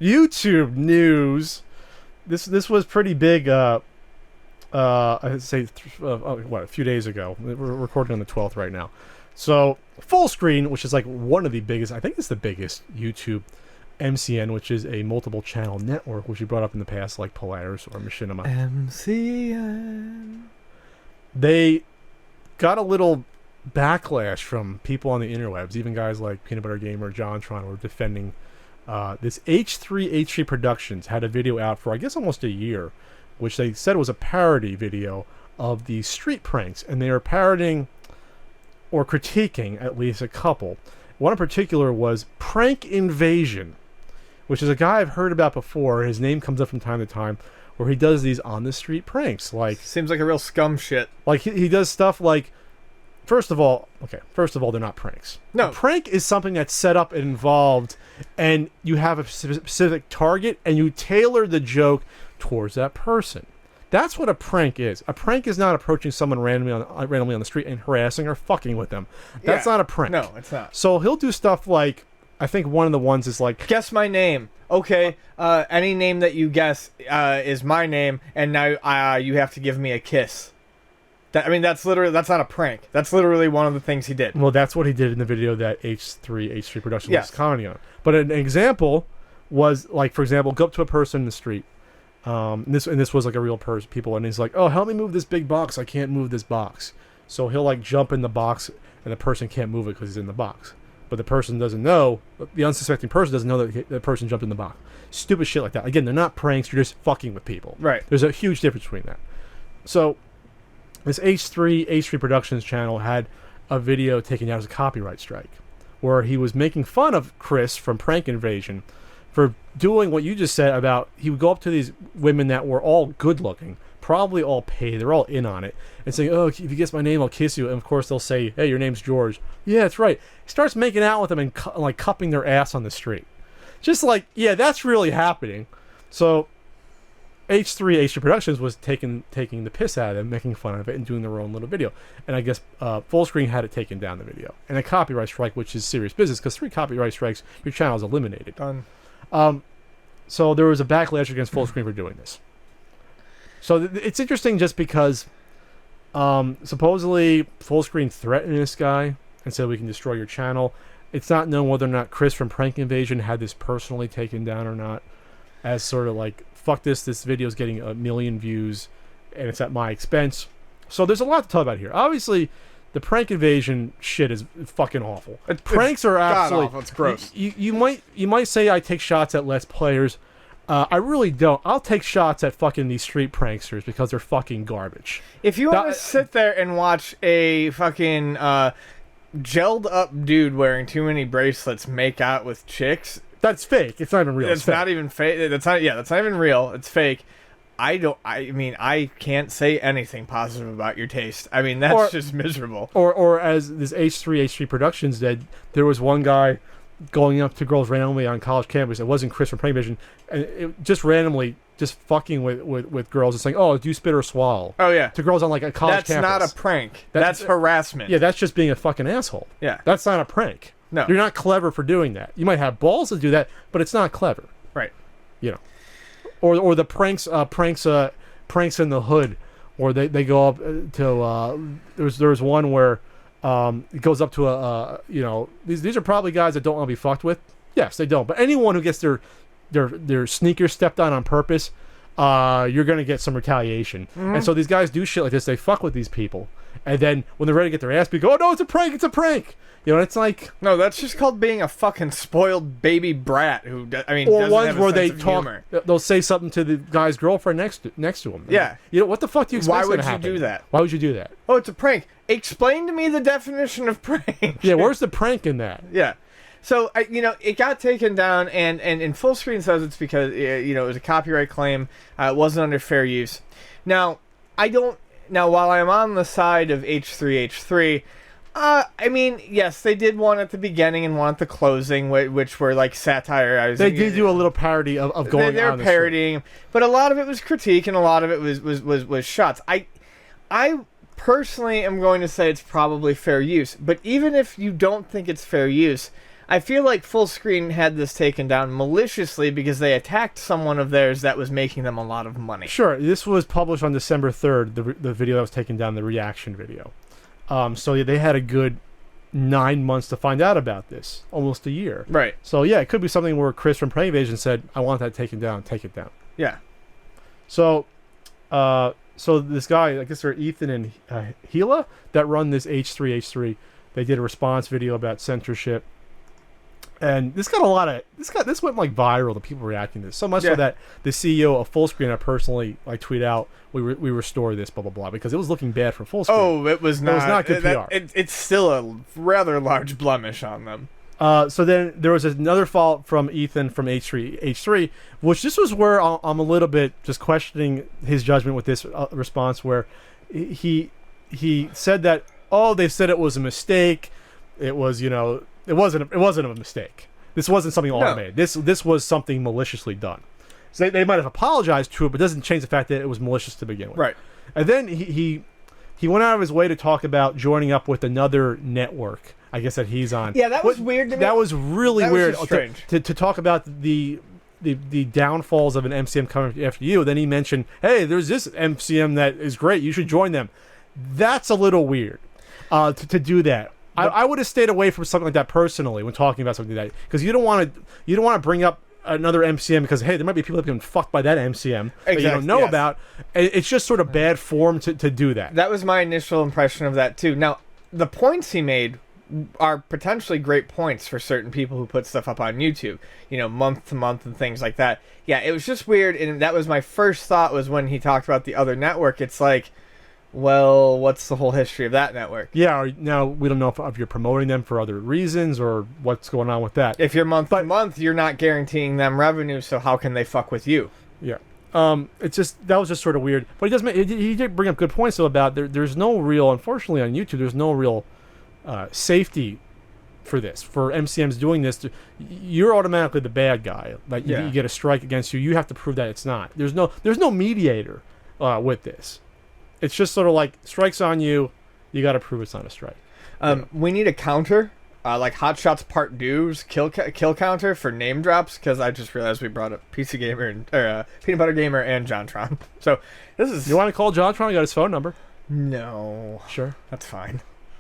YouTube news. This was pretty big. I'd say a few days ago. We're recording on the 12th right now. So Fullscreen, which is like one of the biggest, I think it's the biggest YouTube MCN, which is a multiple channel network, which we brought up in the past, like Polaris or Machinima. MCN. They got a little backlash from people on the interwebs, even guys like Peanut Butter Gamer, Jontron, were defending this h3h3Productions had a video out for I guess almost a year, which they said was a parody video of the street pranks, and they are parodying or critiquing at least a couple. One in particular was Prank Invasion, which is a guy I've heard about before. His name comes up from time to time, where he does these on the street pranks. Like, seems like a real scum shit. Like he does stuff like, first of all, they're not pranks. No. A prank is something that's set up and involved, and you have a specific target, and you tailor the joke towards that person. That's what a prank is. A prank is not approaching someone randomly on the street and harassing or fucking with them. That's not a prank. No, it's not. So he'll do stuff like, I think one of the ones is like, guess my name. Okay, any name that you guess is my name, and now you have to give me a kiss. That's not a prank. That's literally one of the things he did. Well, that's what he did in the video that h3h3Productions was commenting on. But an example was, like, for example, go up to a person in the street. This was like a real person, people, and he's like, "Oh, help me move this big box. I can't move this box." So he'll like jump in the box, and the person can't move it because he's in the box. But the person doesn't know. The unsuspecting person doesn't know that the person jumped in the box. Stupid shit like that. Again, they're not pranks. You're just fucking with people. Right. There's a huge difference between that. So this h3h3Productions channel had a video taken down as a copyright strike, where he was making fun of Chris from Prank Invasion for doing what you just said about, he would go up to these women that were all good looking, probably all paid, they're all in on it, and saying, "Oh, if you guess my name, I'll kiss you." And of course they'll say, "Hey, your name's George." "Yeah, that's right." He starts making out with them and like cupping their ass on the street. Just like, yeah, that's really happening. So h3h3Productions was taking the piss out of them, making fun of it, and doing their own little video. And I guess Fullscreen had it taken down, the video. And a copyright strike, which is serious business, because 3 copyright strikes, your channel is eliminated. Done. So there was a backlash against Fullscreen for doing this. So it's interesting just because supposedly Fullscreen threatened this guy and said, "We can destroy your channel." It's not known whether or not Chris from Prank Invasion had this personally taken down or not, as sort of like, fuck this video is getting 1 million views and it's at my expense. So there's a lot to talk about here. Obviously, the Prank Invasion shit is fucking awful. Pranks are absolutely awful. It's gross. You might say I take shots at Let's Players. I really don't. I'll take shots at fucking these street pranksters because they're fucking garbage. If you want to sit there and watch a fucking gelled up dude wearing too many bracelets make out with chicks, that's fake. It's not even real. It's not even fake. That's not even real. It's fake. I can't say anything positive about your taste. I mean, that's just miserable. Or as this h3h3Productions did, there was one guy going up to girls randomly on college campus. It wasn't Chris from Prank Vision, and it just randomly just fucking with girls and saying, "Oh, do you spit or swallow?" Oh yeah, to girls on like a college campus. That's not a prank. That's harassment. Yeah, that's just being a fucking asshole. Yeah, that's not a prank. No, you're not clever for doing that. You might have balls to do that, but it's not clever. Right. You know. Or the pranks in the hood, or they go up to there's one where it goes up to these are probably guys that don't want to be fucked with. Yes, they don't. But anyone who gets their sneakers stepped on purpose, you're gonna get some retaliation. Mm-hmm. And so these guys do shit like this. They fuck with these people, and then when they're ready to get their ass beat, go, "Oh no, it's a prank! It's a prank!" You know, it's like, no, that's just called being a fucking spoiled baby brat who, or ones where they talk, they'll say something to the guy's girlfriend next to him. Yeah, you know, what the fuck do you expect? Why would you do that? Why would you do that? Oh, it's a prank. Explain to me the definition of prank. Yeah, where's the prank in that? Yeah. So, it got taken down, and Fullscreen says it's because, it was a copyright claim. It wasn't under fair use. Now, while I'm on the side of h3h3, yes, they did one at the beginning and one at the closing, which were like satire. They did do a little parody of going on. They're parodying, but a lot of it was critique and a lot of it was shots. I personally am going to say it's probably fair use, but even if you don't think it's fair use, I feel like Fullscreen had this taken down maliciously because they attacked someone of theirs that was making them a lot of money. Sure, this was published on December 3rd, the video that was taken down, the reaction video. So yeah, they had a good 9 months to find out about this, almost a year. Right. So yeah, it could be something where Chris from Prey Invasion said, I want that taken down, take it down. Yeah. So, so this guy, I guess they're Ethan and Gila, that run this h3h3, they did a response video about censorship. And this got a lot of this went like viral. The people reacting to this so much so that the CEO of Fullscreen, I personally tweet out, we restore this blah blah blah because it was looking bad for Fullscreen. Oh, it was not good PR. It's still a rather large blemish on them. So then there was another fault from Ethan from h3h3, which this was where I'm a little bit just questioning his judgment with this response, where he said that they said it was a mistake. It was It wasn't a mistake. This wasn't something automated. This was something maliciously done. So they might have apologized to it, but it doesn't change the fact that it was malicious to begin with. Right. And then he went out of his way to talk about joining up with another network, I guess, that he's on. Yeah, that was weird to me. That was really weird. Was strange. To talk about the downfalls of an MCM coming after you. Then he mentioned, hey, there's this MCM that is great. You should join them. That's a little weird to do that. I would have stayed away from something like that personally when talking about something like that, because you don't want to bring up another MCM because, hey, there might be people that have been fucked by that MCM that you don't know about. It's just sort of bad form to do that. That was my initial impression of that too. Now, the points he made are potentially great points for certain people who put stuff up on YouTube, month to month and things like that. Yeah, it was just weird, and that was my first thought was when he talked about the other network. It's like, well, what's the whole history of that network? Yeah, now we don't know if you're promoting them for other reasons or what's going on with that. If you're month to month, you're not guaranteeing them revenue, so how can they fuck with you? Yeah. It's just, that was just sort of weird. But he did bring up good points though about there's no real, unfortunately on YouTube, there's no real safety for this. For MCMs doing this, you're automatically the bad guy. Like you get a strike against you, you have to prove that it's not. There's no mediator with this. It's just sort of like, strike's on you, you got to prove it's not a strike. We need a counter, like Hot Shots Part 2's kill counter for name drops, because I just realized we brought up PC Gamer or Peanut Butter Gamer and Jontron. So this is. You want to call Jontron? You got his phone number. No. Sure. That's fine.